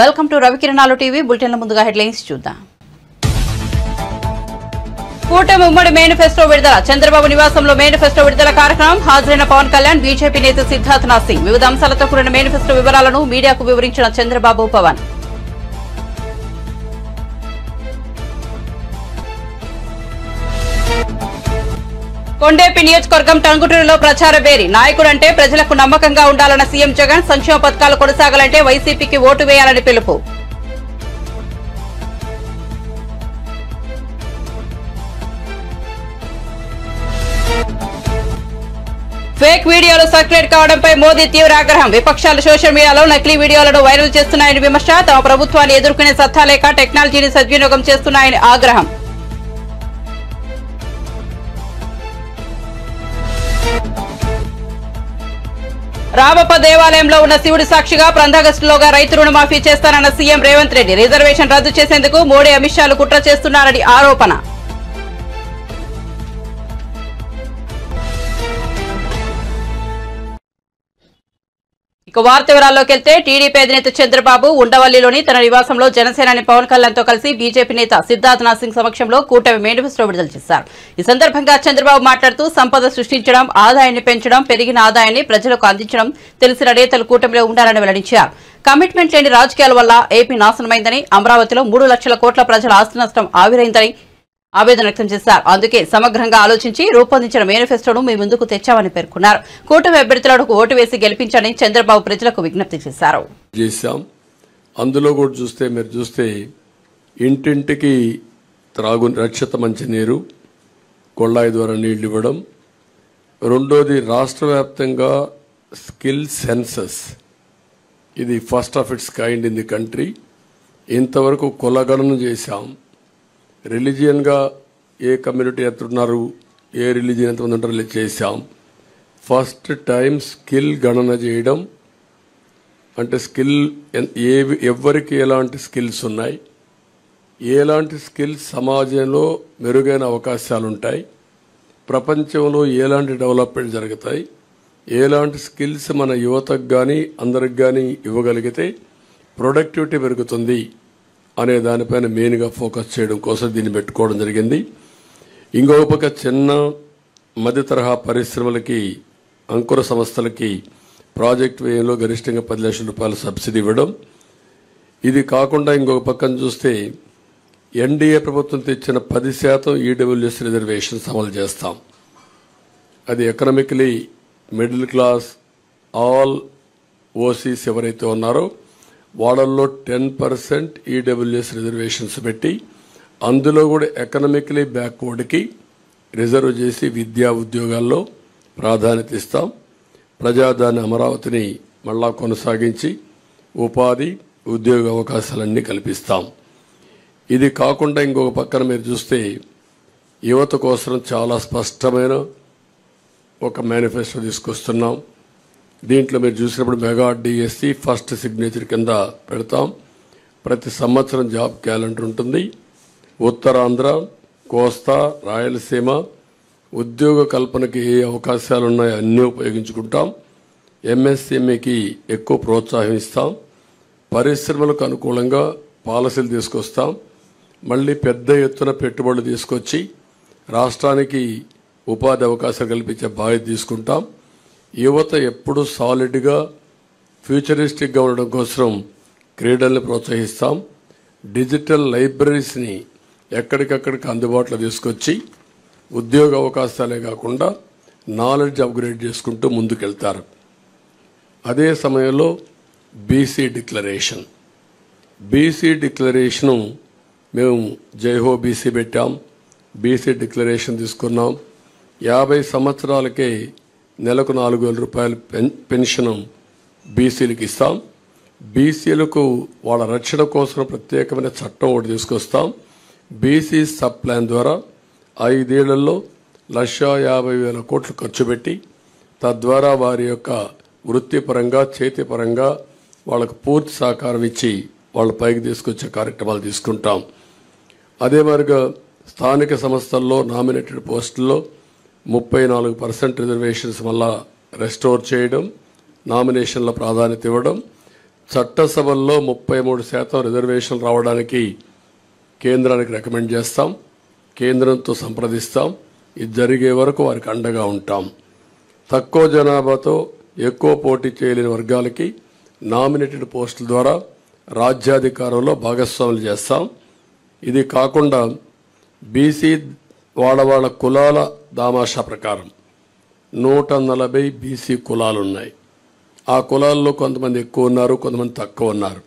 Welcome to రవికిరణాలు TV బులెటిన్ల ముందుగా headlines చూద్దాం. కూటమి ఉమ్మడి మేనిఫెస్టో విడుదల. చంద్రబాబు నివాసంలో మేనిఫెస్టో విడుదల కార్యక్రమం. హాజరైన పవన్ కళ్యాణ్, బీజేపీ నేత సిద్ధార్థనాథ్ సింగ్. వివిధ అంశాలతో కూడిన మేనిఫెస్టో వివరాలను మీడియాకు వివరించిన చంద్రబాబు, పవన్. కొండేపి నియోజకవర్గం టంగుటూరులో ప్రచార బేరీ. నాయకుడంటే ప్రజలకు నమ్మకంగా ఉండాలన్న సీఎం జగన్. సంక్షేమ పథకాలు కొనసాగాలంటే వైసీపీకి ఓటు వేయాలని పిలుపు. ఫేక్ వీడియోలు సర్క్యులేట్ కావడంపై మోదీ తీవ్ర ఆగ్రహం. విపక్షాలు సోషల్ మీడియాలో నకిలీ వీడియోలను వైరల్ చేస్తున్నాయని విమర్శ. తమ ప్రభుత్వాన్ని ఎదుర్కొనే సత్తా లేక టెక్నాలజీని సద్వినియోగం చేస్తున్నాయని ఆగ్రహం. రామప్ప దేవాలయంలో ఉన్న శివుడి సాక్షిగా ఆగస్టులోగా రైతు రుణమాఫీ చేస్తానన్న సీఎం రేవంత్ రెడ్డి. రిజర్వేషన్ రద్దు చేసేందుకు మోడీ, అమిత్ షాలు కుట్ర చేస్తున్నారని ఆరోపణ. ఇక వార్త వివరాల్లోకి వెళ్తే, టీడీపీ అధినేత చంద్రబాబు ఉండవల్లిలోని తన నివాసంలో జనసేనాని పవన్ కళ్యాణ్ తో కలిసి బీజేపీ నేత సిద్ధార్థనాథ్ సింగ్ సమక్షంలో కూటమి మేనిఫెస్టో విడుదల చేశారు. ఈ సందర్భంగా చంద్రబాబు మాట్లాడుతూ సంపద సృష్టించడం, ఆదాయాన్ని పెంచడం, పెరిగిన ఆదాయాన్ని ప్రజలకు అందించడం తెలిసిన నేతలు కూటమిలో ఉండాలని వెల్లడించారు. కమిట్మెంట్ లేని రాజకీయాల వల్ల ఏపీ నాశనమైందని, అమరావతిలో 3 లక్షల కోట్ల ప్రజల ఆస్తి నష్టం ఆవిరైందని ఆవేదన వ్యక్తం చేశారు. అందుకే సమగ్రంగా ఆలోచించి రూపొందించిన మేనిఫెస్టోను మీ ముందుకు తెచ్చామని పేర్కొన్నారు. కూటమి అభ్యర్థులకు ఓటు వేసి గెలిపించని చంద్రబాబు ప్రజలకు విజ్ఞప్తి చేశారు. అందులో కూడా మీరు చూస్తే ఇంటింటికి రక్షిత మంచినీరు, కొళ్ళాయి ద్వారా నీళ్లు ఇవ్వడం. రెండోది, రాష్ట్ర వ్యాప్తంగా స్కిల్ సెన్సస్. ఇది first of it's kind in the country. ఇంతవరకు కులగణన చేశాం. రిలీజియన్గా ఏ కమ్యూనిటీ ఎంత ఉన్నారు, ఏ రిలీజియన్ ఎంతమంది ఉంటారో చేశాం. ఫస్ట్ టైం స్కిల్ గణన చేయడం. అంటే స్కిల్ ఎవరికి ఎలాంటి స్కిల్స్ ఉన్నాయి, ఎలాంటి స్కిల్స్ సమాజంలో మెరుగైన అవకాశాలు ఉంటాయి, ప్రపంచంలో ఎలాంటి డెవలప్మెంట్ జరుగుతాయి, ఎలాంటి స్కిల్స్ మన యువతకు కానీ అందరికి కానీ ఇవ్వగలిగితే ప్రొడక్టివిటీ పెరుగుతుంది అనే దానిపైన మెయిన్గా ఫోకస్ చేయడం కోసం దీన్ని పెట్టుకోవడం జరిగింది. ఇంకొక పక్క చిన్న మధ్య తరహా పరిశ్రమలకి, అంకుర సంస్థలకి ప్రాజెక్ట్ వ్యయంలో గరిష్టంగా 10 లక్షల రూపాయల సబ్సిడీ ఇవ్వడం. ఇది కాకుండా ఇంకొక పక్కన చూస్తే ఎన్డీఏ ప్రభుత్వం తెచ్చిన 10% ఈడబ్ల్యూఎస్ రిజర్వేషన్స్ అమలు చేస్తాం. అది economically middle class, all OCs ఎవరైతే ఉన్నారో వాళ్ళల్లో 10% ఈడబ్ల్యూఎస్ రిజర్వేషన్స్ పెట్టి, అందులో కూడా ఎకనామికలీ బ్యాక్వర్డ్కి రిజర్వ్ చేసి విద్యా ఉద్యోగాల్లో ప్రాధాన్యత ఇస్తాం. ప్రజాదాని అమరావతిని మళ్ళా కొనసాగించి ఉపాధి, ఉద్యోగ అవకాశాలన్నీ కల్పిస్తాం. ఇది కాకుండా ఇంకొక పక్కన మీరు చూస్తే యువత కోసం చాలా స్పష్టమైన ఒక మేనిఫెస్టో తీసుకొస్తున్నాం. దీంట్లో మీరు చూసినప్పుడు మెగా డిఎస్సి ఫస్ట్ సిగ్నేచర్ కింద పెడతాం. ప్రతి సంవత్సరం జాబ్ క్యాలెండర్ ఉంటుంది. ఉత్తరాంధ్ర, కోస్తా, రాయలసీమ ఉద్యోగ కల్పనకి ఏ అవకాశాలు ఉన్నాయో అన్నీ ఉపయోగించుకుంటాం. ఎంఎస్ఎంఈకి ఎక్కువ ప్రోత్సాహం ఇస్తాం. పరిశ్రమలకు అనుకూలంగా పాలసీలు తీసుకొస్తాం. మళ్ళీ పెద్ద ఎత్తున పెట్టుబడులు తీసుకొచ్చి రాష్ట్రానికి ఉపాధి అవకాశాలు కల్పించే బాధ్యత తీసుకుంటాం. యువత ఎప్పుడు సాలిడ్గా ఫ్యూచరిస్టిక్గా ఉండడం కోసం క్రీడల్ని ప్రోత్సహిస్తాం. డిజిటల్ లైబ్రరీస్ని ఎక్కడికక్కడికి అందుబాటులో తీసుకొచ్చి ఉద్యోగ అవకాశాలే కాకుండా నాలెడ్జ్ అప్గ్రేడ్ చేసుకుంటూ ముందుకెళ్తారు. అదే సమయంలో బీసీ డిక్లరేషను మేము జైహో బీసీ పెట్టాం. బీసీ డిక్లరేషన్ తీసుకున్నాం. 50 సంవత్సరాలకే నెలకు 4,000 రూపాయల పెన్షన్ బీసీలకు ఇస్తాం. బీసీలకు వాళ్ళ రక్షణ కోసం ప్రత్యేకమైన చట్టం ఒకటి తీసుకొస్తాం. బీసీ సబ్ ప్లాన్ ద్వారా 5 ఏళ్లలో 1,50,000 కోట్లు ఖర్చు పెట్టి తద్వారా వారి యొక్క వృత్తిపరంగా, చేతిపరంగా వాళ్ళకు పూర్తి సహకారం ఇచ్చి వాళ్ళ పైకి తీసుకొచ్చే కార్యక్రమాలు తీసుకుంటాం. అదే మరిగా స్థానిక సంస్థల్లో నామినేటెడ్ పోస్టుల్లో 34% రిజర్వేషన్స్ వల్ల రెస్టోర్ చేయడం, నామినేషన్ల ప్రాధాన్యత ఇవ్వడం, చట్టసభల్లో 33% రిజర్వేషన్ రావడానికి కేంద్రానికి రికమెండ్ చేస్తాం, కేంద్రంతో సంప్రదిస్తాం. ఇది జరిగే వరకు వారికి అండగా ఉంటాం. తక్కువ జనాభాతో ఎక్కువ పోటీ చేయలేని వర్గాలకి నామినేటెడ్ పోస్టుల ద్వారా రాజ్యాధికారంలో భాగస్వాములు చేస్తాం. ఇది కాకుండా బీసీ వాళ్ళ కులాల దామాషా ప్రకారం 140 బీసీ కులాలున్నాయి. ఆ కులాల్లో కొంతమంది ఎక్కువ ఉన్నారు, కొంతమంది తక్కువ ఉన్నారు.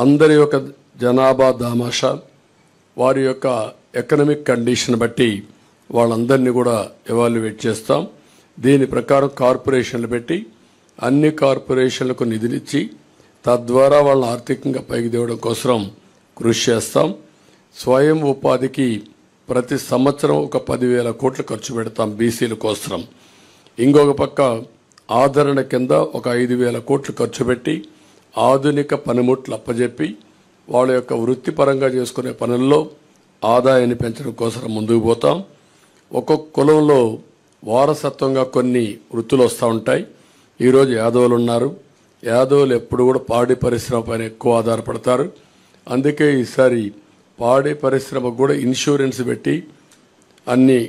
అందరి యొక్క జనాభా దామాషా, వారి యొక్క ఎకనామిక్ కండిషన్ బట్టి వాళ్ళందరినీ కూడా ఎవాల్యుయేట్ చేస్తాం. దీని ప్రకారం కార్పొరేషన్లు పెట్టి అన్ని కార్పొరేషన్లకు నిధులిచ్చి తద్వారా వాళ్ళని ఆర్థికంగా పైకి తేవడం కోసం కృషి చేస్తాం. స్వయం ఉపాధికి ప్రతి సంవత్సరం ఒక 10,000 కోట్లు ఖర్చు పెడతాం బీసీల కోసం. ఇంకొక పక్క ఆదరణ కింద ఒక 5,000 కోట్లు ఖర్చు పెట్టి ఆధునిక పనిముట్లు అప్పజెప్పి వాళ్ళ యొక్క వృత్తిపరంగా చేసుకునే పనుల్లో ఆదాయాన్ని పెంచడం కోసం ముందుకు పోతాం. ఒక్కొక్క కులంలో వారసత్వంగా కొన్ని వృత్తులు వస్తూ ఉంటాయి. ఈరోజు యాదవులు ఉన్నారు. యాదవులు ఎప్పుడు కూడా పాడి పరిశ్రమ పైన ఎక్కువ ఆధారపడతారు. అందుకే ఈసారి పాడి పరిశ్రమకు కూడా ఇన్సూరెన్స్ పెట్టి అన్ని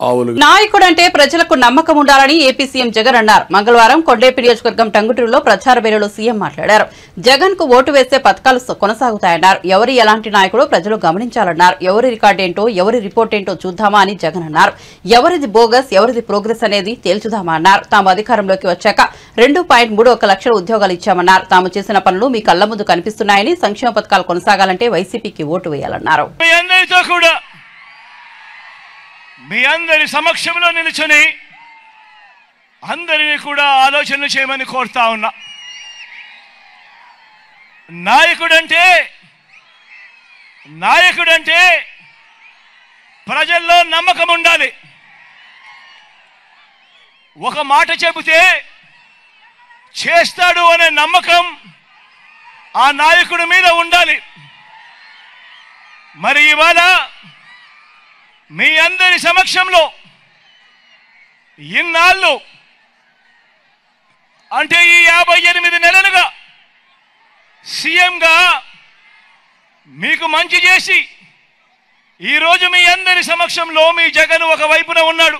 ఆవులు. నాయకుడు అంటే ప్రజలకు నమ్మకం ఉండాలని ఏపీ సీఎం జగన్ అన్నారు. మంగళవారం కొండేపి నియోజకవర్గం టంగుటూరులో ప్రచార వేళలో సీఎం మాట్లాడారు. జగన్ కు ఓటు వేస్తే పథకాలు కొనసాగుతాయన్నారు. ఎవరి ఎలాంటి నాయకుడు ప్రజలు గమనించాలన్నారు. ఎవరి రికార్డు ఏంటో, ఎవరి రిపోర్ట్ ఏంటో చూద్దామా అని జగన్ అన్నారు. ఎవరిది బోగస్, ఎవరిది ప్రోగ్రెస్ అనేది తేల్చుదామా అన్నారు. తాము అధికారంలోకి వచ్చాక 2.31 లక్షల ఉద్యోగాలు ఇచ్చామన్నారు. తాము చేసిన పనులు మీ కళ్ల ముందు కనిపిస్తున్నాయని, సంక్షేమ పథకాలు కొనసాగాలంటే వైసీపీకి ఓటు వేయాలన్నారు. మీ అందరి సమక్షంలో నిలుచుని అందరినీ కూడా ఆలోచన చేయమని కోరుతా ఉన్నా. నాయకుడంటే ప్రజల్లో నమ్మకం ఉండాలి. ఒక మాట చెబితే చేస్తాడు అనే నమ్మకం ఆ నాయకుడి మీద ఉండాలి. మరి ఇవాళ మీ అందరి సమక్షంలో ఇన్నాళ్ళు అంటే ఈ 58 నెలలుగా సీఎంగా మీకు మంచి చేసి ఈరోజు మీ అందరి సమక్షంలో మీ జగన్ ఒకవైపున ఉన్నాడు,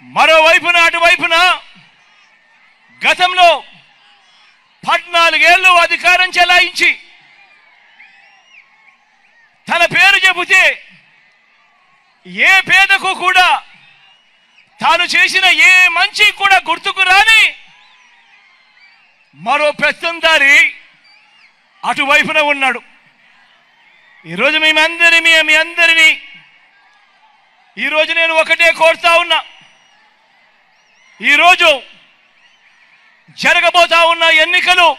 మరోవైపున అటువైపున గతంలో 14 ఏళ్ళు అధికారం చెలాయించి తన పేరు చెబితే ఏ పేదకు కూడా తాను చేసిన ఏ మంచి కూడా గుర్తుకు రాని మరో పెత్తందారి అటువైపున ఉన్నాడు. ఈరోజు మీ అందరినీ ఈరోజు నేను ఒకటే కోరుతా ఉన్నా. ఈరోజు జరగబోతా ఉన్న ఎన్నికలు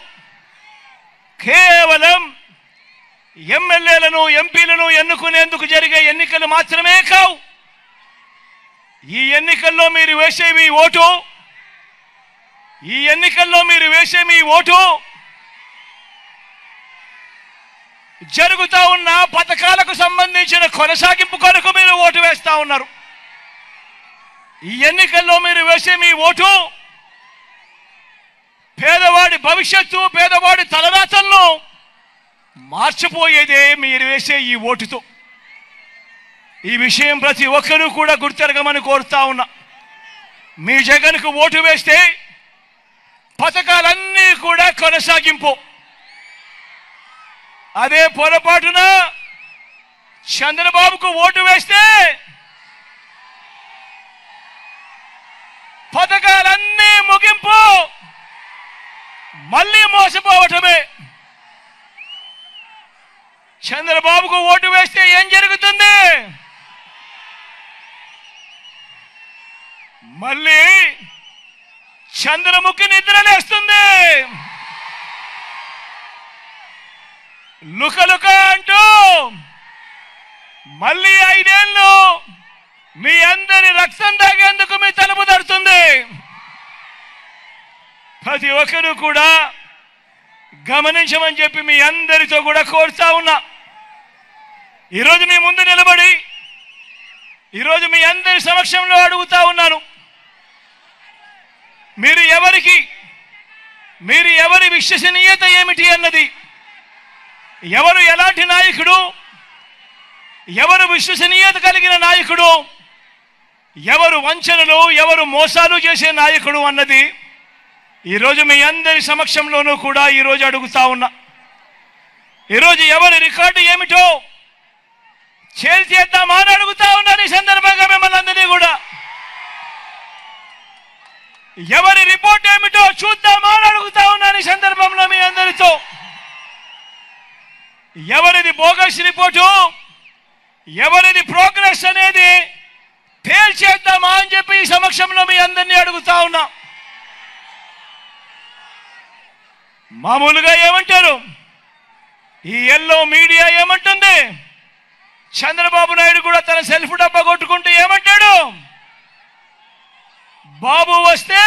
కేవలం ఎమ్మెల్యేలను, ఎంపీలను ఎన్నుకునేందుకు జరిగే ఎన్నికలు మాత్రమే కావు. ఈ ఎన్నికల్లో మీరు వేసే మీ ఓటు జరుగుతా ఉన్న పథకాలకు సంబంధించిన కొనసాగింపు కొరకు మీరు ఓటు వేస్తా ఉన్నారు. ఈ ఎన్నికల్లో మీరు వేసే మీ ఓటు పేదవాడి భవిష్యత్తు, పేదవాడి తలరాతలను మార్చిపోయేదే మీరు వేసే ఈ ఓటుతో. ఈ విషయం ప్రతి ఒక్కరూ కూడా గుర్తెరగమని కోరుతా ఉన్నా. మీ జగన్కు ఓటు వేస్తే పథకాలన్నీ కూడా కొనసాగింపు. అదే పొరపాటున చంద్రబాబుకు ఓటు వేస్తే పథకాలన్నీ ముగింపు, మళ్ళీ మోసపోవటమే. చంద్రబాబుకు ఓటు వేస్తే ఏం జరుగుతుంది? మళ్ళీ చంద్రముఖి నిద్రలేస్తుంది. లుకలుక అంటూ మళ్ళీ 5 ఏళ్ళు మీ అందరి రక్తం తాగేందుకు మీ తలుపు తడుతుంది. ప్రతి ఒక్కరూ కూడా గమనించమని చెప్పి మీ అందరితో కూడా కోరుతా ఉన్నా. ఈరోజు మీ ముందు నిలబడి ఈరోజు మీ అందరి సమక్షంలో అడుగుతా ఉన్నాను. మీరు ఎవరికి మీరు ఎవరి విశ్వసనీయత ఏమిటి అన్నది, ఎవరు ఎలాంటి నాయకుడు, ఎవరు విశ్వసనీయత కలిగిన నాయకుడు, ఎవరు వంచనలు ఎవరు మోసాలు చేసే నాయకుడు అన్నది ఈరోజు మీ అందరి సమక్షంలోనూ కూడా ఈరోజు అడుగుతా ఉన్నా. ఈరోజు ఎవరి రికార్డు ఏమిటో చేద్దామా అని అడుగుతా ఉన్నాను. ఈ సందర్భంగా మిమ్మల్ని అందరినీ కూడా ఎవరి రిపోర్ట్ ఏమిటో చూద్దామా అని అడుగుతా ఉన్నాను. ఈ సందర్భంలో మీ అందరితో ఎవరిది బోగస్ రిపోర్టు, ఎవరిది ప్రోగ్రెస్ అనేది తేల్చేద్దామా అని చెప్పి ఈ సమక్షంలో మీ అందరినీ అడుగుతా ఉన్నా. మామూలుగా ఏమంటారు, ఈ ఎల్లో మీడియా ఏమంటుంది, చంద్రబాబు నాయుడు కూడా తన సెల్ఫ్ డబ్బా కొట్టుకుంటూ ఏమంటాడు, బాబు వస్తే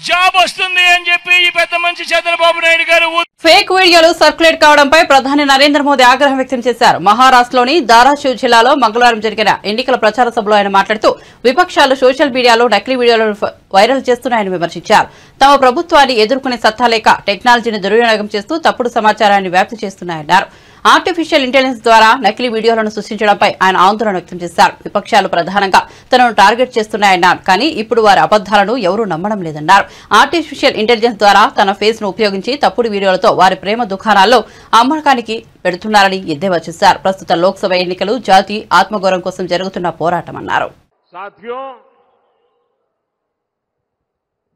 జాబ్ వస్తుంది అని చెప్పి ఈ పెద్ద మంచి చంద్రబాబు నాయుడు గారు ఫేక్ వీడియోలు సర్క్యులేట్ కావడంపై ప్రధాని నరేంద్ర మోదీ ఆగ్రహం వ్యక్తం చేశారు. మహారాష్ట్రలోని ధారాషివ్ జిల్లాలో మంగళవారం జరిగిన ఎన్నికల ప్రచార సభలో ఆయన మాట్లాడుతూ విపక్షాలు సోషల్ మీడియాలో నకిలీ వీడియోలను వైరల్ చేస్తున్నాయని విమర్శించారు. తమ ప్రభుత్వాన్ని ఎదుర్కొనే సత్తా లేక టెక్నాలజీని దుర్వినియోగం చేస్తూ తప్పుడు సమాచారాన్ని వ్యాప్తి చేస్తున్నాయన్నారు. ఆర్టిఫిషియల్ ఇంటెలిజెన్స్ ద్వారా నకిలీ వీడియోలను సృష్టించడంపై ఆయన ఆందోళన వ్యక్తం చేశారు. విపక్షాలు ప్రధానంగా తనను టార్గెట్ చేస్తున్నాయన్నారు. కానీ ఇప్పుడు వారి అబద్దాలను ఎవరూ నమ్మడం లేదన్నారు. ఆర్టిఫిషియల్ ఇంటెలిజెన్స్ ద్వారా తన ఫేస్ ను ఉపయోగించి తప్పుడు వీడియోలతో వారి ప్రేమ దుకాణాల్లో అమ్మకానికి పెడుతున్నారని ఎద్దేవా చేశారు. ప్రస్తుత లోక్సభ ఎన్నికలు జాతి ఆత్మగౌరవం కోసం జరుగుతున్న పోరాటమన్నారు.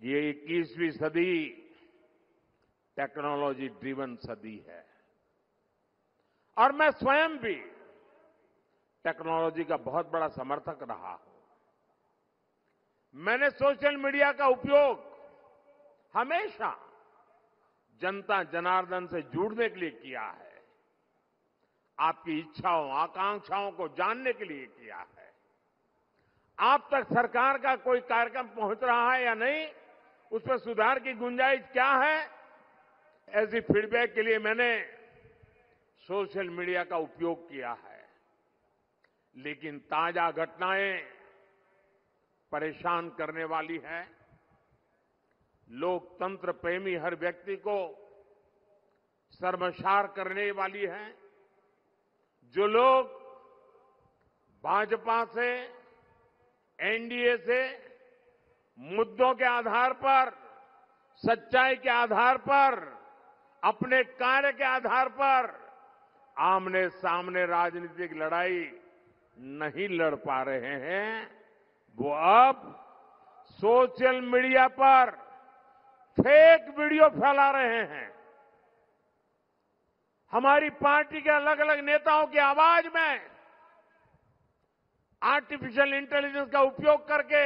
ये 21वीं सदी टेक्नोलॉजी ड्रिवन सदी है और मैं स्वयं भी टेक्नोलॉजी का बहुत बड़ा समर्थक रहा हूं. मैंने सोशल मीडिया का उपयोग हमेशा जनता जनार्दन से जुड़ने के लिए किया है, आपकी इच्छाओं आकांक्षाओं को जानने के लिए किया है. आप तक सरकार का कोई कार्यक्रम पहुंच रहा है या नहीं, उस पर सुधार की गुंजाइश क्या है, ऐसी फीडबैक के लिए मैंने सोशल मीडिया का उपयोग किया है. लेकिन ताजा घटनाएं परेशान करने वाली है. लोकतंत्र प्रेमी हर व्यक्ति को शर्मसार करने वाली है. जो लोग भाजपा से एनडीए से मुद्दों के आधार पर, सच्चाई के आधार पर, अपने कार्य के आधार पर आमने सामने राजनीतिक लड़ाई नहीं लड़ पा रहे हैं, वो अब सोशल मीडिया पर फेक वीडियो फैला रहे हैं. हमारी पार्टी के अलग अलग नेताओं की आवाज में आर्टिफिशियल इंटेलिजेंस का उपयोग करके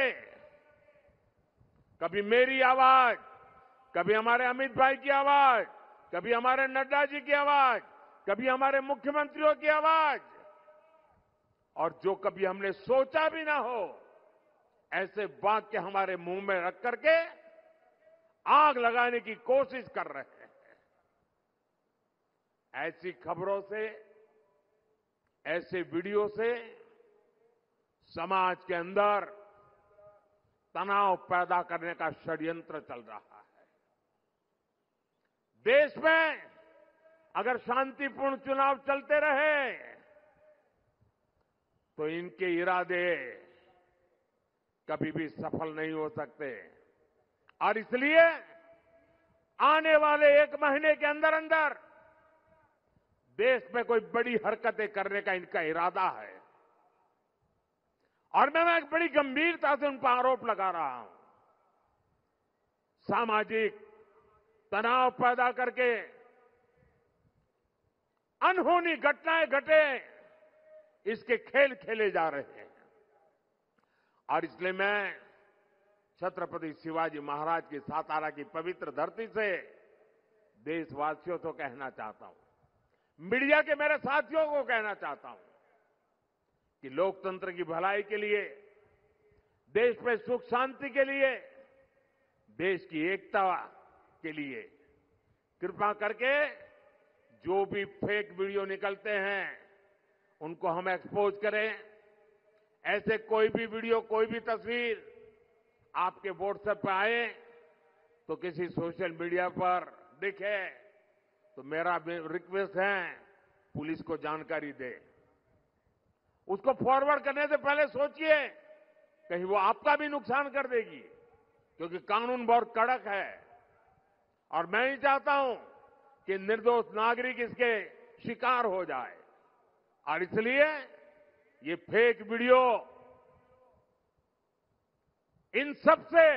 कभी मेरी आवाज, कभी हमारे अमित भाई की आवाज, कभी हमारे नड्डा जी की आवाज, कभी हमारे मुख्यमंत्रियों की आवाज, और जो कभी हमने सोचा भी ना हो ऐसे वाक्य हमारे मुंह में रख करके आग लगाने की कोशिश कर रहे हैं. ऐसी खबरों से, ऐसे वीडियो से समाज के अंदर तनाव पैदा करने का षड्यंत्र चल रहा है. देश में अगर शांतिपूर्ण चुनाव चलते रहे तो इनके इरादे कभी भी सफल नहीं हो सकते. और इसलिए आने वाले 1 महीने के अंदर अंदर देश में कोई बड़ी हरकतें करने का इनका इरादा है. और मैं एक बड़ी गंभीरता से उन पर आरोप लगा रहा हूं. सामाजिक तनाव पैदा करके अनहोनी घटनाएं घटे, इसके खेल खेले जा रहे हैं. और इसलिए मैं छत्रपति शिवाजी महाराज की सातारा की पवित्र धरती से देशवासियों को कहना चाहता हूं, मीडिया के मेरे साथियों को कहना चाहता हूं कि लोकतंत्र की भलाई के लिए, देश में सुख शांति के लिए, देश की एकता के लिए कृपा करके जो भी फेक वीडियो निकलते हैं उनको हम एक्सपोज करें. ऐसे कोई भी वीडियो, कोई भी तस्वीर आपके व्हाट्सएप पर आए तो किसी सोशल मीडिया पर दिखे तो मेरा रिक्वेस्ट है पुलिस को जानकारी दे। उसको फॉरवर्ड करने से पहले सोचिए कहीं वो आपका भी नुकसान कर देगी, क्योंकि कानून बहुत कड़क है और मैं नहीं चाहता हूं कि निर्दोष नागरिक इसके शिकार हो जाए। और इसलिए ये फेक वीडियो इन सब से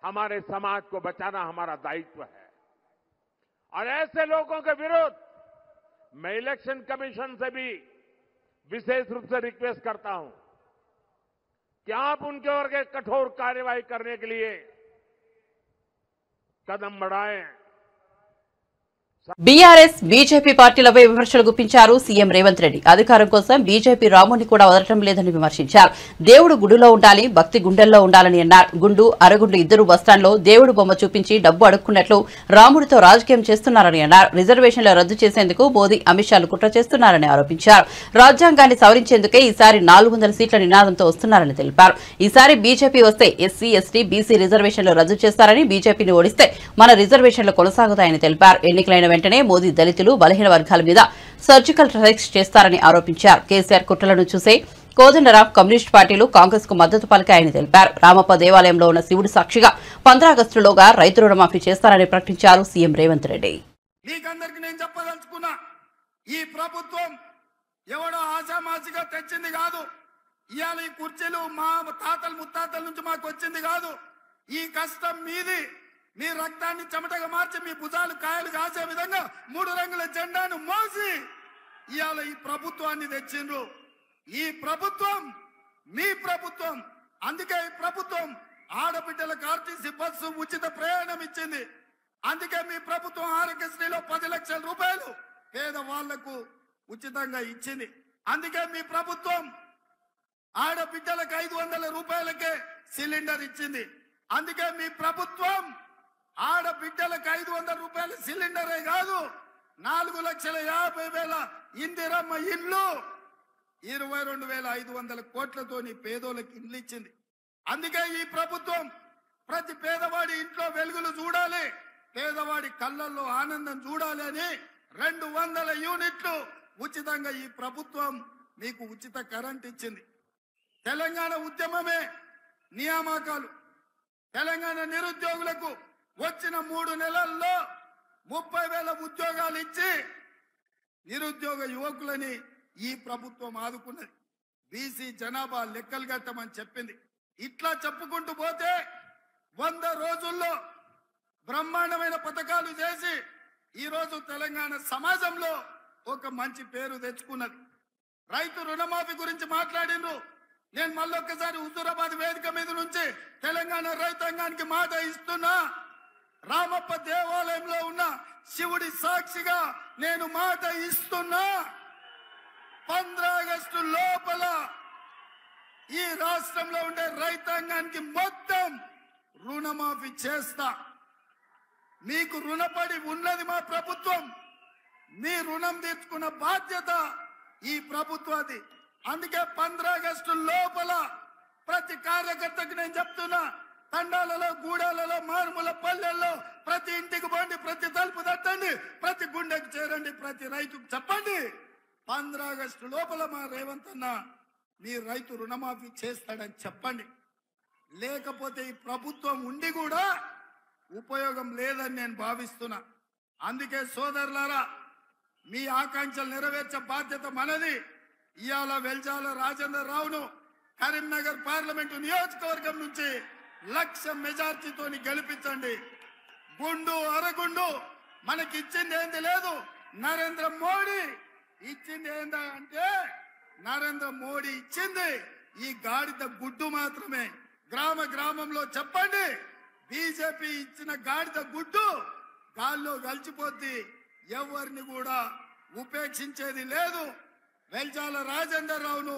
हमारे समाज को बचाना हमारा दायित्व है। और ऐसे लोगों के विरुद्ध मैं इलेक्शन कमीशन से भी विशेष रूप से रिक्वेस्ट करता हूं कि आप उनके ओर कठोर कार्रवाई करने के लिए कदम बढ़ाएं। బీఆర్ఎస్ బీజేపీ పార్టీలపై విమర్శలు గుప్పించారు సీఎం రేవంత్ రెడ్డి. అధికారం కోసం బీజేపీ రాముని కూడా వదలటం లేదని విమర్శించారు. దేవుడు గుడిలో ఉండాలి, భక్తి గుండెల్లో ఉండాలని అన్నారు. గుండు అరగుండు ఇద్దరు బస్టాండ్లో దేవుడు బొమ్మ చూపించి డబ్బు అడుక్కున్నట్లు రాముడితో రాజకీయం చేస్తున్నారని అన్నారు. రిజర్వేషన్లు రద్దు చేసేందుకు మోదీ అమిత్ షాలు కుట్ర చేస్తున్నారని ఆరోపించారు. రాజ్యాంగాన్ని సవరించేందుకే ఈసారి 400 సీట్ల నినాదంతో వస్తున్నారని తెలిపారు. ఈసారి బీజేపీ వస్తే ఎస్సీ, ఎస్టీ, బీసీ రిజర్వేషన్లు రద్దు చేస్తారని, బీజేపీని ఓడిస్తే మన రిజర్వేషన్లు కొనసాగుతాయని తెలిపారు. ఎన్నికలైన వెంటనే మోదీ దళితులు, బలహీన వర్గాల మీద సర్జికల్ స్ట్రైక్స్ చేస్తారని ఆరోపించారు. కేసీఆర్ కుట్రలను చూసే కోదండరాం కమ్యూనిస్టు పార్టీలు కాంగ్రెస్ కు మద్దతు పలికాయని తెలిపారు. రామప్ప దేవాలయంలో ఉన్న శివుడు సాక్షిగా 15 ఆగస్టులోగా రైతు రుణమాఫీ చేస్తారని ప్రకటించారు సీఎం రేవంత్ రెడ్డి. మీకందరికీ నేను చెప్పదలుచుకున్నా, ఈ ప్రభుత్వం ఎవడో ఆశామాసిగా తెచ్చింది కాదు. ఇవాళ ఈ కుర్చీలు మా తాతలు ముత్తాతల నుంచి మాకు వచ్చింది కాదు. ఈ కష్టం మీది. మీ రక్తాన్ని చెమటగా మార్చి మీ భుజాలు కాయలు కాసే విధంగా 3 రంగుల జెండాను మోసి ఇవాళ ఈ ప్రభుత్వాన్ని తెచ్చిండ్రు. ఈ ప్రభుత్వం మీ ప్రభుత్వం. అందుకే ఈ ప్రభుత్వం ఆడబిడ్డలకు ఆర్టీసీ బస్సు ఉచిత ప్రయాణం ఇచ్చింది. అందుకే మీ ప్రభుత్వం ఆరోగ్యశ్రీలో 10 లక్షల రూపాయలు పేదవాళ్లకు ఉచితంగా ఇచ్చింది. అందుకే మీ ప్రభుత్వం ఆడబిడ్డలకు 500 రూపాయలకే సిలిండర్ ఇచ్చింది. అందుకే మీ ప్రభుత్వం ఆడబిడ్డలకు 500 రూపాయల సిలిండరే కాదు, 4,50,000 ఇందిరమ్మ ఇండ్లు, 22,500 కోట్లతోని పేదోళ్ళకి ఇండ్లు ఇచ్చింది. అందుకే ఈ ప్రభుత్వం ప్రతి పేదవాడి ఇంట్లో వెలుగులు చూడాలి, పేదవాడి కళ్ళల్లో ఆనందం చూడాలి అని 200 యూనిట్లు ఉచితంగా ఈ ప్రభుత్వం మీకు ఉచిత కరెంట్ ఇచ్చింది. తెలంగాణ ఉద్యమమే నియామకాలు. తెలంగాణ నిరుద్యోగులకు వచ్చిన 3 నెలల్లో 30,000 ఉద్యోగాలు ఇచ్చి నిరుద్యోగ యువకులని ఈ ప్రభుత్వం ఆదుకున్నది. బీసీ జనాభా లెక్కలు కట్టమని చెప్పింది. ఇట్లా చెప్పుకుంటూ పోతే 100 రోజుల్లో బ్రహ్మాండమైన పథకాలు చేసి ఈరోజు తెలంగాణ సమాజంలో ఒక మంచి పేరు తెచ్చుకున్నది. రైతు రుణమాఫీ గురించి మాట్లాడిండ్రు. నేను మళ్ళొక్కసారి హుజూరాబాద్ వేదిక మీద నుంచి తెలంగాణ రైతాంగానికి మాట ఇస్తున్నా. రామప్ప దేవాలయంలో ఉన్న శివుడి సాక్షిగా నేను మాట ఇస్తున్నా. 15 ఆగస్టు లోపల ఈ రాష్ట్రంలో ఉండే రైతాంగానికి మొత్తం రుణమాఫీ చేస్తా. మీకు రుణపడి ఉన్నది మా ప్రభుత్వం. మీ రుణం తీర్చుకున్న బాధ్యత ఈ ప్రభుత్వాది. అందుకే 15 ఆగస్టు లోపల ప్రతి కార్యకర్తకు నేను చెప్తున్నా, తండాలలో, గూడాలలో, మారుమూల పల్లెల్లో ప్రతి ఇంటికి పోండి, ప్రతి తలుపు తట్టండి, ప్రతి గుండెకు చేరండి, ప్రతి రైతుకు చెప్పండి 15 ఆగస్టు లోపల మా రేవంత్ అన్న మీ రైతు రుణమాఫీ చేస్తాడని చెప్పండి. లేకపోతే ఈ ప్రభుత్వం ఉండి కూడా ఉపయోగం లేదని నేను భావిస్తున్నా. అందుకే సోదరులారా, మీ ఆకాంక్షలు నెరవేర్చే బాధ్యత మనది. ఇవాళ వెల్జాల రాజేందర్ రావును కరీంనగర్ పార్లమెంటు నియోజకవర్గం నుంచి 1,00,000 మెజార్టీతో గెలిపించండి. గుండు అరగుండు మనకి ఇచ్చింది ఏంది లేదు. నరేంద్ర మోడీ ఇచ్చింది ఏందా అంటే, నరేంద్ర మోడీ ఇచ్చింది ఈ గాడిద గుడ్డు మాత్రమే. గ్రామ గ్రామంలో చెప్పండి, బీజేపీ ఇచ్చిన గాడిద గుడ్డు గాల్లో కలిసిపోద్ది. ఎవరిని కూడా ఉపేక్షించేది లేదు. వెల్జాల రాజేందర్ రావును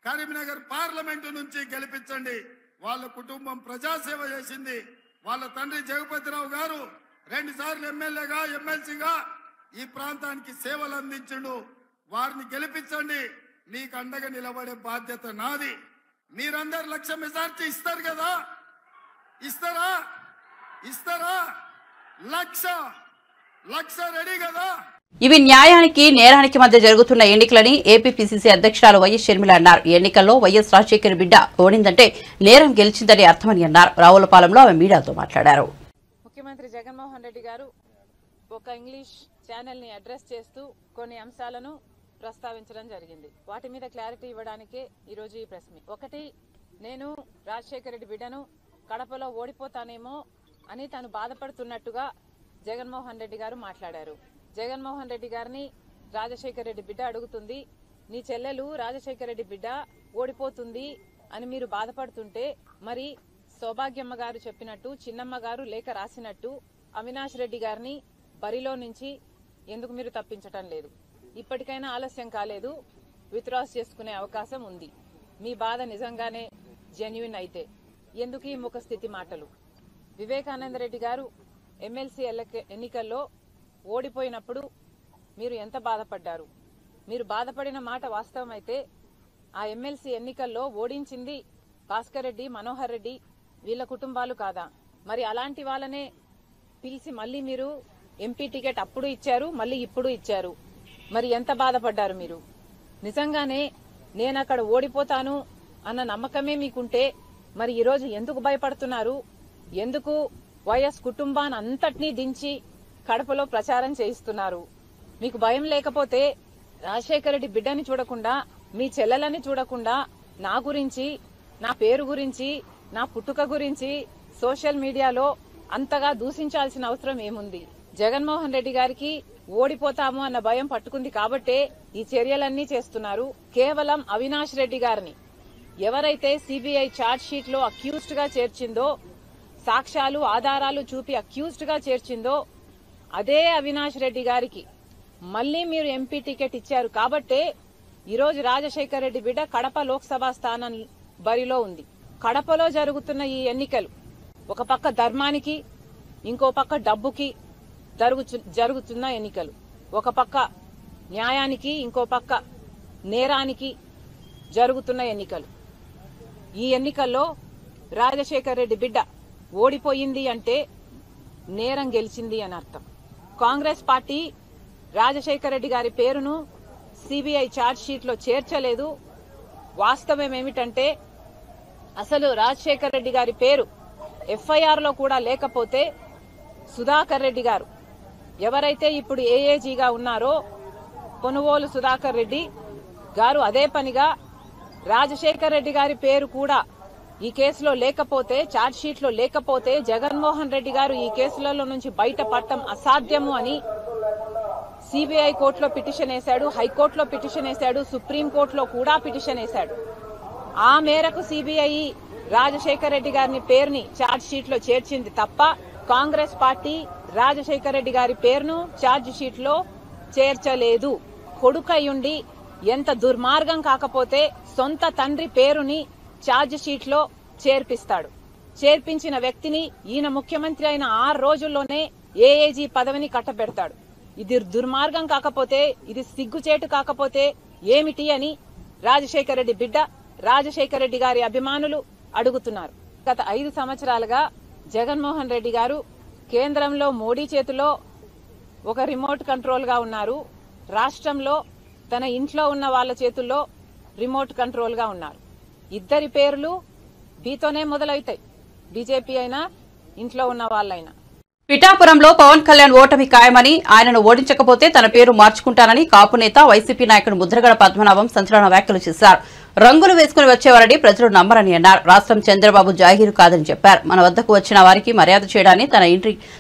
కరీంనగర్ పార్లమెంటు నుంచి గెలిపించండి. వాళ్ళ కుటుంబం ప్రజాసేవ చేసింది. వాళ్ళ తండ్రి జగపతిరావు గారు 2 సార్లు ఎమ్మెల్యేగా, ఎమ్మెల్సీగా ఈ ప్రాంతానికి సేవలు అందించిండు. వారిని గెలిపించండి. మీకు అండగా నిలబడే బాధ్యత నాది. మీరందరు 1,00,000 మెజార్టీ ఇస్తారు కదా, ఇస్తారా? ఇస్తారా? లక్ష రెడీ కదా? ఇవి న్యాయానికి నేరానికి మధ్య జరుగుతున్న ఎన్నికలని ఏపీపీసీసీ అధ్యక్షురాలు వైఎస్ షర్మిల అన్నారు. ఈ ఎన్నికల్లో వైఎస్ రాజశేఖర్ బిడ్డ ఓడిందంటే నేరం గెలిచిందని అర్థమని అన్నారు. రావులపాలెంలో ఆమె మీడియాతో మాట్లాడారు. ముఖ్యమంత్రి జగన్మోహన్ రెడ్డి గారు ఒక ఇంగ్లీష్ ఛానల్ ని అడ్రస్ చేస్తూ కొన్ని అంశాలను ప్రస్తావించడం జరిగింది. వాటి మీద క్లారిటీ ఇవ్వడానికే ఈరోజు ఈ ప్రెస్ మీట్. ఒకటి, నేను రాజశేఖర రెడ్డి బిడ్డను కడపలో ఓడిపోతానేమో అని తను బాధపడుతున్నట్టుగా జగన్మోహన్ రెడ్డి గారు మాట్లాడారు. జగన్మోహన్ రెడ్డి గారిని రాజశేఖర రెడ్డి బిడ్డ అడుగుతుంది, నీ చెల్లెలు రాజశేఖర రెడ్డి బిడ్డ ఓడిపోతుంది అని మీరు బాధపడుతుంటే మరి సౌభాగ్యమ్మ గారు చెప్పినట్టు, చిన్నమ్మ గారు లేఖ రాసినట్టు అవినాష్ రెడ్డి గారిని బరిలో నుంచి ఎందుకు మీరు తప్పించటం లేదు? ఇప్పటికైనా ఆలస్యం కాలేదు, విత్డ్రాస్ చేసుకునే అవకాశం ఉంది. మీ బాధ నిజంగానే జెన్యున్ అయితే ఎందుకు ఈ ముఖ స్థితి మాటలు? వివేకానంద రెడ్డి గారు ఎమ్మెల్సీ ఎన్నికల్లో ఓడిపోయినప్పుడు మీరు ఎంత బాధపడ్డారు? మీరు బాధపడిన మాట వాస్తవమైతే ఆ ఎమ్మెల్సీ ఎన్నికల్లో ఓడించింది భాస్కర్ రెడ్డి, మనోహర్ రెడ్డి వీళ్ళ కుటుంబాలు కాదా? మరి అలాంటి వాళ్ళనే పిలిచి మళ్ళీ మీరు ఎంపీ టికెట్ అప్పుడు ఇచ్చారు, మళ్ళీ ఇప్పుడు ఇచ్చారు. మరి ఎంత బాధపడ్డారు మీరు? నిజంగానే నేను అక్కడ ఓడిపోతాను అన్న నమ్మకమే మీకుంటే మరి ఈరోజు ఎందుకు భయపడుతున్నారు? ఎందుకు వైఎస్ కుటుంబాన్ని అంతటినీ దించి కడపలో ప్రచారం చేయిస్తున్నారు? మీకు భయం లేకపోతే రాజశేఖర రెడ్డి బిడ్డని చూడకుండా, మీ చెల్లెలని చూడకుండా నా గురించి, నా పేరు గురించి, నా పుట్టుక గురించి సోషల్ మీడియాలో అంతగా దూషించాల్సిన అవసరం ఏముంది? జగన్మోహన్ రెడ్డి గారికి ఓడిపోతాము అన్న భయం పట్టుకుంది కాబట్టే ఈ చర్యలన్నీ చేస్తున్నారు. కేవలం అవినాష్ రెడ్డి గారిని ఎవరైతే సిబిఐ ఛార్జ్ షీట్ లో అక్యూజ్డ్ గా చేర్చిందో, సాక్ష్యాలు ఆధారాలు చూపి అక్యూజ్డ్ గా చేర్చిందో అదే అవినాష్ రెడ్డి గారికి మళ్లీ మీరు ఎంపీ టికెట్ ఇచ్చారు కాబట్టే ఈరోజు రాజశేఖర రెడ్డి బిడ్డ కడప లోక్సభ స్థానం బరిలో ఉంది. కడపలో జరుగుతున్న ఈ ఎన్నికలు ఒక పక్క ధర్మానికి, ఇంకో పక్క డబ్బుకి జరుగుతున్న ఎన్నికలు. ఒక పక్క న్యాయానికి, ఇంకో పక్క నేరానికి జరుగుతున్న ఎన్నికలు. ఈ ఎన్నికల్లో రాజశేఖర రెడ్డి బిడ్డ ఓడిపోయింది అంటే నేరం గెలిచింది అని అర్థం. కాంగ్రెస్ పార్టీ రాజశేఖర రెడ్డి గారి పేరును సిబిఐ ఛార్జ్ షీట్ లో చేర్చలేదు. వాస్తవం ఏమిటంటే అసలు రాజశేఖర రెడ్డి గారి పేరు ఎఫ్ఐఆర్ లో కూడా లేకపోతే సుధాకర్ రెడ్డి గారు ఎవరైతే ఇప్పుడు ఏఏజీగా ఉన్నారో పొనుగోలు సుధాకర్ రెడ్డి గారు అదే పనిగా రాజశేఖర రెడ్డి గారి పేరు కూడా ఈ కేసులో లేకపోతే, ఛార్జ్ షీట్ లో లేకపోతే జగన్మోహన్ రెడ్డి గారు ఈ కేసులలో నుంచి బయటపడటం అసాధ్యము అని సిబిఐ కోర్టులో పిటిషన్ వేశాడు, హైకోర్టులో పిటిషన్ వేశాడు, సుప్రీంకోర్టులో కూడా పిటిషన్ వేశాడు. ఆ మేరకు సిబిఐ రాజశేఖర రెడ్డి గారిని పేరుని ఛార్జ్ షీట్ లో చేర్చింది తప్ప కాంగ్రెస్ పార్టీ రాజశేఖర రెడ్డి గారి పేరును ఛార్జ్ షీట్ లో చేర్చలేదు. కొడుకయ్యుండి ఎంత దుర్మార్గం కాకపోతే సొంత తండ్రి పేరుని ఛార్జ్ షీట్ లో చేర్పిస్తాడు. చేర్పించిన వ్యక్తిని ఈయన ముఖ్యమంత్రి అయిన 6 రోజుల్లోనే ఏఏజీ పదవిని కట్టబెడతాడు. ఇది దుర్మార్గం కాకపోతే, ఇది సిగ్గుచేటు కాకపోతే ఏమిటి అని రాజశేఖర రెడ్డి బిడ్డ, రాజశేఖర రెడ్డి గారి అభిమానులు అడుగుతున్నారు. గత 5 సంవత్సరాలుగా జగన్మోహన్ రెడ్డి గారు కేంద్రంలో మోడీ చేతిలో ఒక రిమోట్ కంట్రోల్ గా ఉన్నారు. రాష్ట్రంలో తన ఇంట్లో ఉన్న వాళ్ళ చేతుల్లో రిమోట్ కంట్రోల్ గా ఉన్నారు. ఇద్దరి పేర్లు బీతోనే మొదలవుతాయి, బీజేపీ అయినా ఇంట్లో ఉన్న వాళ్ళైనా. పిఠాపురంలో పవన్ కళ్యాణ్ ఓటమి ఖాయమని, ఆయనను ఓడించకపోతే తన పేరు మార్చుకుంటానని కాపు నేత వైసీపీ నాయకుడు ముద్రగడ పద్మనాభం సంచలన వ్యాఖ్యలు చేశారు. రంగులు వేసుకుని వచ్చేవారని ప్రజలు నమ్మరని అన్నారు. రాష్ట్రం చంద్రబాబు జాగీరు కాదని చెప్పారు. మన వద్దకు వచ్చిన వారికి మర్యాద చేయడాన్ని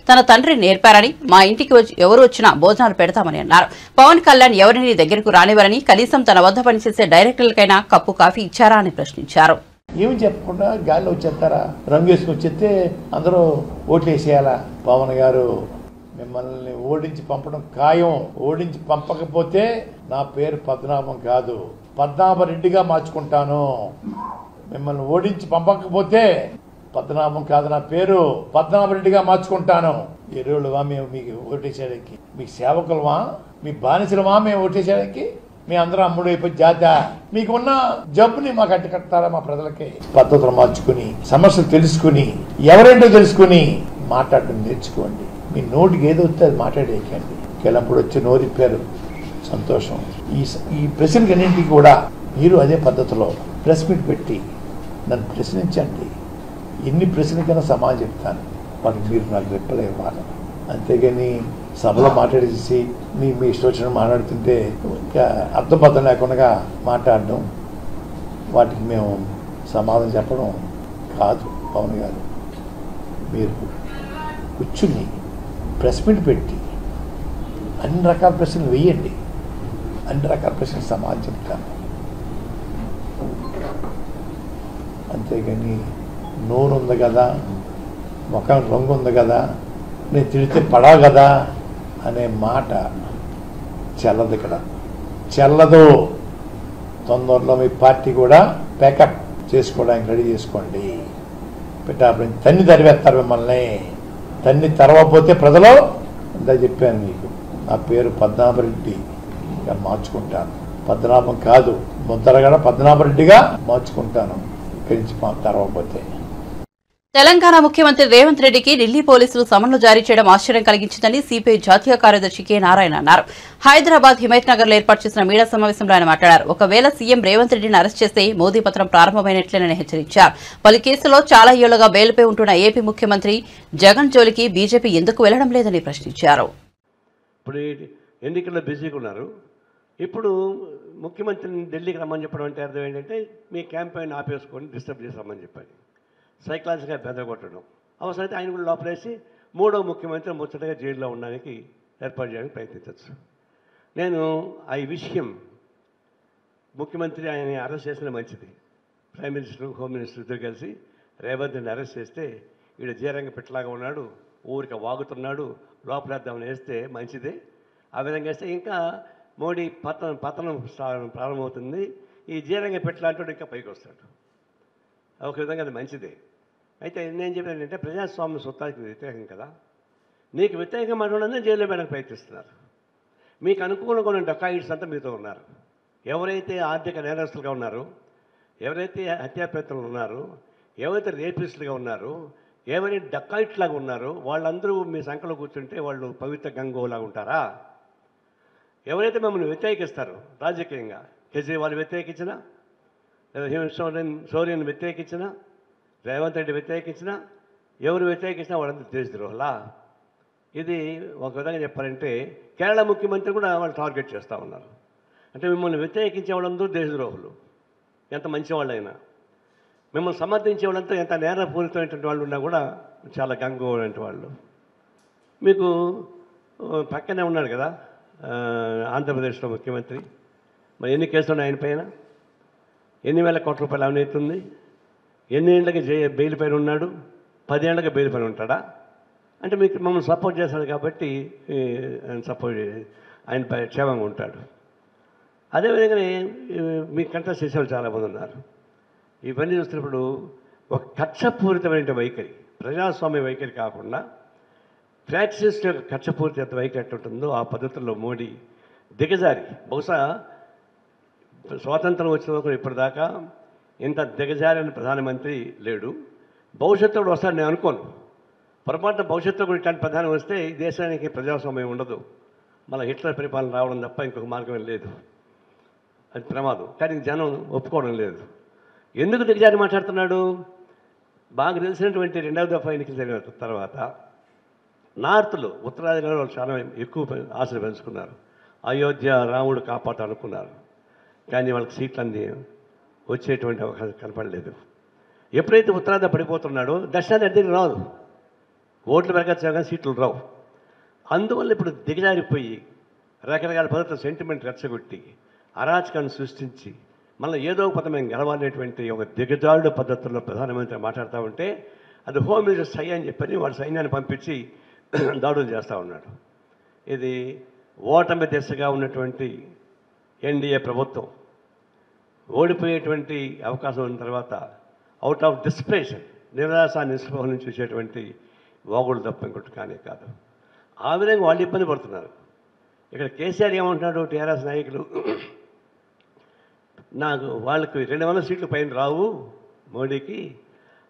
తన తండ్రి నేర్పారని, మా ఇంటికి ఎవరు వచ్చినా భోజనాలు పెడతామని అన్నారు. పవన్ కళ్యాణ్ ఎవరిని దగ్గరకు రానివ్వరని, కనీసం తన వద్ద పనిచేసే డైరెక్టర్లకైనా కప్పు కాఫీ ఇచ్చారా అని ప్రశ్నించారు. ఏమి చెప్పకుండా గాల్లో వచ్చేస్తారా? రంగు వేసుకుని వచ్చేస్తే అందరూ ఓట్లు వేసేయాలా? పవన్ గారు మిమ్మల్ని ఓడించి పంపడం ఖాయం. ఓడించి పంపకపోతే నా పేరు పద్మనాభం కాదు, పద్మనాభరెడ్డిగా మార్చుకుంటాను. మిమ్మల్ని ఓడించి పంపకపోతే పద్మనాభం కాదు, నా పేరు పద్మనాభరెడ్డిగా మార్చుకుంటాను. ఈ రోజులువా మేము మీకు ఓటేసేయడానికి? మీకు సేవకులమా? మీ బానిసలమా మేము ఓటేసేయడానికి? మీ అందరూ అమ్ముడు అయిపోయి జాత మీకున్న జబ్బుని మాకు అడ్డుకట్టారా? మా ప్రజలకి పద్ధతులు మార్చుకుని, సమస్యలు తెలుసుకుని, ఎవరేంటో తెలుసుకుని మాట్లాడడం నేర్చుకోండి. మీ నోటికి ఏదో వస్తే అది మాట్లాడేయకండి. కేళ్ళప్పుడు వచ్చి నోరిప్పారు, సంతోషం. ఈ ప్రశ్నలన్నింటికి కూడా మీరు అదే పద్ధతిలో ప్రెస్ మీట్ పెట్టి నన్ను ప్రశ్నించండి. ఎన్ని ప్రశ్నలకైనా సమాధానం చెప్తాను. వాటికి మీరు నాకు రిప్లై ఇవ్వాలి. అంతేగాని సభలో మాట్లాడేసి మీ ఇష్టం వచ్చిన మాట్లాడుతుంటే అర్థబద్ధం లేకుండా మాట్లాడడం, వాటికి మేము సమాధానం చెప్పడం కాదు. పవన్ గారు, మీరు కూర్చుని ప్రెస్ మీట్ పెట్టి అన్ని రకాల ప్రశ్నలు వేయండి. అన్ని రకాల ప్రశ్నలు సమాధానం చెప్తాను. అంతేగాని నోరు ఉంది కదా, ముఖం రంగు ఉంది కదా, నేను తిడితే పడా కదా అనే మాట చెల్లదు. ఇక్కడ చెల్లదు. తొందరలో మీ పార్టీ కూడా ప్యాకప్ చేసుకోవడానికి రెడీ చేసుకోండి. పెట్టాపడి తన్ని తరివేస్తారు మిమ్మల్ని. తన్ని తరవకపోతే ప్రజలు అంతా చెప్పాను మీకు. నా పేరు పద్మనాభరెడ్డి మార్చుకుంటాను. పద్మనాభం కాదు, ముద్దరగడ పద్మనాభరెడ్డిగా మార్చుకుంటాను ఇక్కడి నుంచి తరవకపోతే. తెలంగాణ ముఖ్యమంత్రి రేవంత్ రెడ్డికి ఢిల్లీ పోలీసులు సమన్లు జారీ చేయడం ఆశ్చర్యం కలిగించిందని సిపిఐ జాతీయ కార్యదర్శి కె నారాయణ అన్నారు. హైదరాబాద్ హిమైత్ నగర్ లో ఏర్పాటు చేసిన మీడియా సమావేశంలో ఆయన మాట్లాడారు. ఒకవేళ సీఎం రేవంత్ రెడ్డిని అరెస్ట్ చేస్తే మోదీ పత్రం ప్రారంభమైనట్లేనని హెచ్చరించారు. పలు కేసులో చాలా ఏళ్లుగా బెయిల్పై ఉంటున్న ఏపీ ముఖ్యమంత్రి జగన్ జోలికి బీజేపీ ఎందుకు వెళ్లడం లేదని ప్రశ్నించారు. ఇప్పుడు ఎన్నికల్లో బిజీగా ఉన్నారు. ఇప్పుడు ముఖ్యమంత్రిని ఢిల్లీకి రమ్మని చెప్పడం అంటే అర్థం ఏంటంటే మీ క్యాంపెయిన్ ఆపేసుకొని డిస్టర్బ్ చేసామని చెప్పాలి. సైకలాజికల్గా బెదరగొట్టడం. అవసరమైతే ఆయన కూడా లోపలేసి మూడో ముఖ్యమంత్రి ముచ్చటగా జైల్లో ఉండడానికి ఏర్పాటు చేయడానికి ప్రయత్నించవచ్చు. నేను ఈ విషయం ముఖ్యమంత్రి ఆయన అరెస్ట్ చేసిన మంచిది. ప్రైమ్ మినిస్టర్, హోమ్ మినిస్టర్ ఇద్దరు కలిసి రేవంత్ని అరెస్ట్ చేస్తే వీడు జీరంగ పెట్టలాగా ఉన్నాడు, ఊరికి వాగుతున్నాడు, లోపలేద్దామని వేస్తే మంచిదే. ఆ విధంగా వేస్తే ఇంకా మోడీ పతనం ప్రారంభమవుతుంది. ఈ జీరంగ పెట్టలాంటి ఇంకా పైకి వస్తాడు. ఒక విధంగా అది మంచిదే. అయితే నేను చెప్పేది ఏంటంటే ప్రజాస్వామ్య సొత్తానికి వ్యతిరేకం కదా. నీకు వ్యతిరేకంగా మాట్లాడాలని జైల్లో పెట్టడానికి ప్రయత్నిస్తున్నారు. మీకు అనుకూలంగా ఉన్న డకాయిట్స్ అంతా మీతో ఉన్నారు. ఎవరైతే ఆర్థిక నేరస్తులుగా ఉన్నారో, ఎవరైతే హత్యాప్రయత్నాలు ఉన్నారో, ఎవరైతే రేపిస్టులుగా ఉన్నారో, ఎవరైతే డకాయిట్ లాగా ఉన్నారో వాళ్ళందరూ మీ సంఖ్యలో కూర్చుంటే వాళ్ళు పవిత్ర గంగోలాగా ఉంటారా? ఎవరైతే మమ్మల్ని వ్యతిరేకిస్తారో రాజకీయంగా, కేజ్రీవాల్ వ్యతిరేకించినా, సోరెన్ వ్యతిరేకించినా, రేవంత్ రెడ్డి వ్యతిరేకించినా, ఎవరు వ్యతిరేకించినా వాళ్ళందరూ దేశద్రోహులా? ఇది ఒక విధంగా చెప్పాలంటే కేరళ ముఖ్యమంత్రి కూడా వాళ్ళు టార్గెట్ చేస్తూ ఉన్నారు. అంటే మిమ్మల్ని వ్యతిరేకించే వాళ్ళందరూ దేశద్రోహులు, ఎంత మంచివాళ్ళైనా. మిమ్మల్ని సమర్థించే వాళ్ళంతా ఎంత నేరపూరితమైనటువంటి వాళ్ళు ఉన్నా కూడా చాలా గంగోలంటి వాళ్ళు. మీకు పక్కనే ఉన్నాడు కదా ఆంధ్రప్రదేశ్లో ముఖ్యమంత్రి. మరి ఎన్ని కేసులు ఉన్నాయి ఆయన పైన? ఎన్ని వేల కోట్ల రూపాయలు అవినీతి ఉంది? ఎన్ని ఏళ్ళకి బెయిల్ పైన ఉన్నాడు? 10 ఏళ్ళకి బెయిల్ పైన ఉంటాడా? అంటే మీకు మమ్మల్ని సపోర్ట్ చేస్తాడు కాబట్టి ఆయన క్షేమంగా ఉంటాడు. అదేవిధంగానే మీకు కంటెస్ట్ చేసేవాళ్ళు చాలామంది ఉన్నారు. ఇవన్నీ చూస్తున్నప్పుడు ఒక కక్షపూరితమైన వైఖరి, ప్రజాస్వామ్య వైఖరి కాకుండా ప్రాక్టీస్ యొక్క కక్షపూరిత వైఖరి ఎట్టుంటుందో ఆ పద్ధతుల్లో మోడీ దిగజారి, బహుశా స్వాతంత్రం వచ్చిన వరకు ఇప్పటిదాకా ఇంత దిగజారిన ప్రధానమంత్రి లేడు. భవిష్యత్తులో కూడా వస్తాడు నేను అనుకోను. పొరపాటున భవిష్యత్తులో కూడా ఇట్లాంటి ప్రధాని వస్తే ఈ దేశానికి ప్రజాస్వామ్యం ఉండదు. మళ్ళీ హిట్లర్ పరిపాలన రావడం తప్ప ఇంకొక మార్గం లేదు. అది ప్రమాదం. కానీ జనం ఒప్పుకోవడం లేదు. ఎందుకు దిగజారి మాట్లాడుతున్నాడు? బాగా తెలిసినటువంటి రెండవ దఫా ఎన్నికలు జరిగిన తర్వాత నార్త్లో, ఉత్తరాదిలో వాళ్ళు చాలా ఎక్కువ ఆశలు పెంచుకున్నారు. అయోధ్య రాముడు కాపాడాలనుకున్నారు. కానీ వాళ్ళకి సీట్లన్నీ వచ్చేటువంటి అవకాశం కనపడలేదు. ఎప్పుడైతే ఉత్తరాది పడిపోతున్నాడో దక్షిణాది అద్దెకి రాదు. ఓట్లు పెరగచ్చు కానీ సీట్లు రావు. అందువల్ల ఇప్పుడు దిగజారిపోయి రకరకాల పద్ధతుల సెంటిమెంట్ రెచ్చగొట్టి అరాచకాన్ని సృష్టించి మళ్ళీ ఏదో ఒక పదం మేము గెలవాలనేటువంటి ఒక దిగజారుడు పద్ధతుల్లో ప్రధానమంత్రి మాట్లాడుతూ ఉంటే అది హోమ్ మినిస్టర్ సై అని చెప్పని వాడు సైన్యాన్ని పంపించి దాడులు చేస్తూ ఉన్నాడు. ఇది ఓటమి దిశగా ఉన్నటువంటి ఎన్డీఏ ప్రభుత్వం ఓడిపోయేటువంటి అవకాశం ఉన్న తర్వాత అవుట్ ఆఫ్ డిస్ప్రెషన్, నిరాశ నిస్పృహ నుంచి చూసేటువంటి వాగుడు తప్ప ఇంకోటి కానే కాదు. ఆ విధంగా వాళ్ళు ఇబ్బంది పడుతున్నారు. ఇక్కడ కేసీఆర్ ఏమంటున్నాడు, టీఆర్ఎస్ నాయకులు నాకు వాళ్ళకి 200 సీట్లు పైన రావు, మోడీకి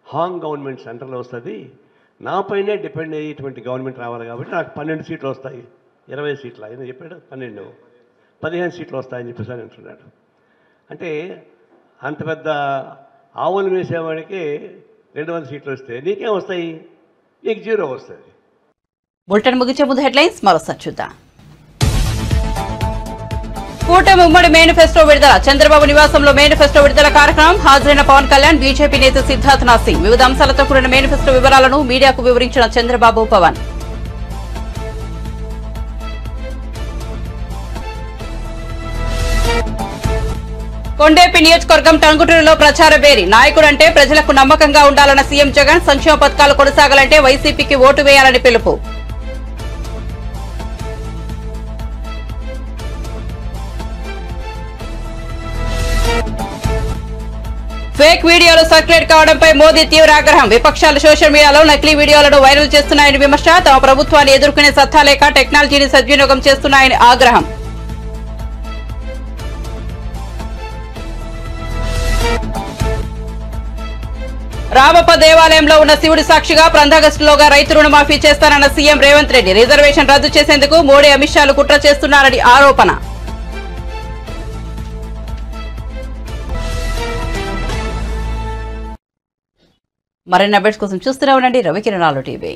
హాంగ్ గవర్నమెంట్ సెంటర్లో వస్తుంది, నా పైనే డిపెండ్ అయ్యేటువంటి గవర్నమెంట్ రావాలి కాబట్టి నాకు 12 సీట్లు వస్తాయి, 20 సీట్లు ఆయన చెప్పాడు, 15 సీట్లు వస్తాయని చెప్పేసి అని అంటున్నాడు. అంటే అంత పెద్ద ఆవులు వేసేవాడికి 200 సీట్లు వస్తే నీకేం వస్తాయి? నీకు 0 వస్తుంది. బులెటిన్ ముగించే ముందు హెడ్లైన్స్ మరోసారి చూద్దాం. కూటమి ఉమ్మడి మేనిఫెస్టో విడుదల. చంద్రబాబు నివాసంలో మేనిఫెస్టో విడుదల కార్యక్రమం. హాజరైన పవన్ కళ్యాణ్, బీజేపీ నేత సిద్ధార్థనాథ్ సింగ్. వివిధ అంశాలతో కూడిన మేనిఫెస్టో వివరాలను మీడియాకు వివరించిన చంద్రబాబు, పవన్. కొండేపి నియోజకవర్గం టంగుటూరులో ప్రచార బేరీ. నాయకుడంటే ప్రజలకు నమ్మకంగా ఉండాలన్న సీఎం జగన్. సంక్షేమ పథకాలు కొనసాగాలంటే వైసీపీకి ఓటు వేయాలని పిలుపు. ఫేక్ వీడియోలు సర్క్యులేట్ కావడంపై మోదీ తీవ్ర ఆగ్రహం. విపక్షాలు సోషల్ మీడియాలో నకిలీ వీడియోలను వైరల్ చేస్తున్నాయని విమర్శ. తమ ప్రభుత్వాన్ని ఎదుర్కొనే సత్తా లేక టెక్నాలజీని సద్వినియోగం చేస్తున్నాయని ఆగ్రహం. రామప్ప దేవాలయంలో ఉన్న శివుడి సాక్షిగా ఆగస్టులోగా రైతు రుణమాఫీ చేస్తానన్న సీఎం రేవంత్ రెడ్డి. రిజర్వేషన్ రద్దు చేసేందుకు మోడీ, అమిత్ షాలు కుట్ర చేస్తున్నారని ఆరోపణ. మరిన్ని అప్డేట్స్ కోసం చూస్తూనే ఉండండి రవికిరణాలు టీవీ.